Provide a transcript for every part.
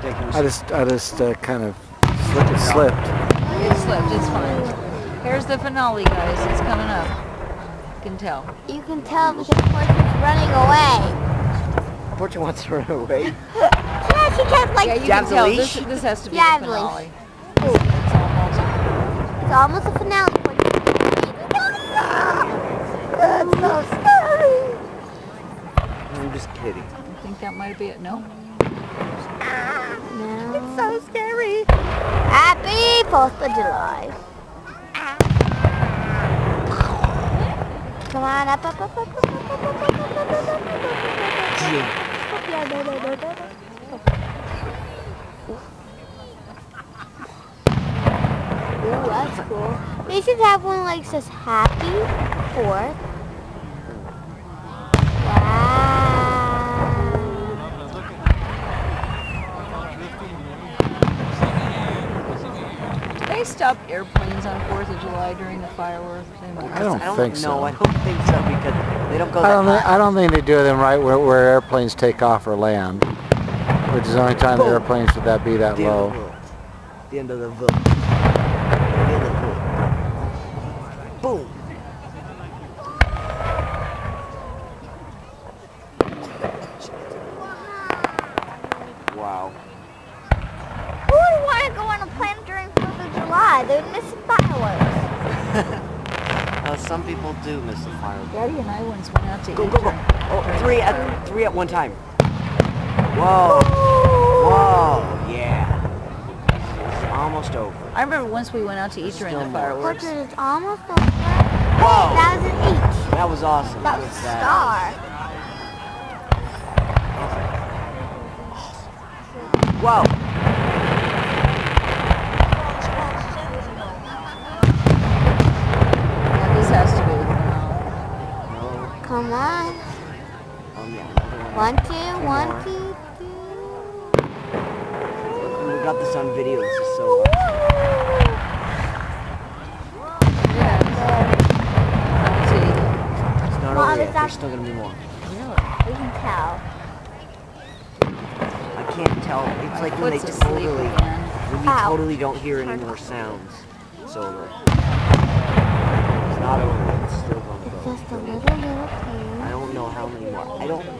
I just kind of slipped. It slipped, it's fine. Here's the finale, guys. It's coming up. You can tell. You can tell because Fortune's running away. Fortune wants to run away. Yeah, she kept like... Yeah, you can tell. This has to be the finale. It's almost a finale. That's so scary. I'm just kidding. I think that might be it. No? No. It's so scary. Happy 4th of July. Come on, up. Ooh, that's cool. They should have one like says Happy 4th. They stop airplanes on 4th of July during the fireworks. I don't think so. No, I don't think so because they don't go that high. I don't think they do them right where airplanes take off or land, which is the only time the airplanes should be that low. The end of the book. Boom. Wow. Who would want to go on a plane during 4th of July? They're missing fireworks. Some people do miss the fireworks. Daddy and I once went out to eat. Go. Oh, three at one time. Whoa. Whoa. Yeah. It's almost over. I remember once we went out to eat during the fireworks. Fortune, it's almost over. Whoa. That was an H. That was awesome. That was a star. Whoa. This has to be the finale. No. Come on. Yeah, another one. 1, 2, 1, 2, 3. We got this on video. This is so awesome. It's not over yet. There's still going to be more. Really? We can tell. I can't tell. It's like when they totally don't hear any more sounds. It's over. It's not over. It's still going to go. Just a little I pain. don't know how many more.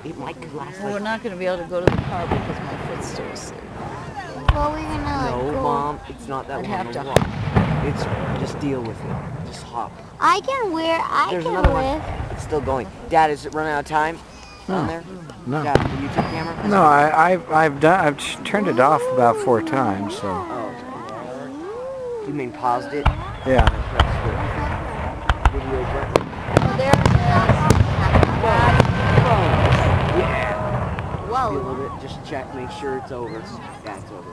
It might last Well, we're like... not going to be able to go to the car because my foot's still asleep. Well, we're going to No, go. Mom. It's not that I'd long have to to walk. It's... Just deal with it. Just hop. I can There's another one. live. It's still going. Dad, is it running out of time? On there? No. Dad, the YouTube camera? No, I've turned it off about 4 times. So. Oh, okay. You mean paused it? Yeah. Press the video button. Well, there it is. Yeah. Whoa. Deal with it. Just check, make sure it's over. Yeah, it's over.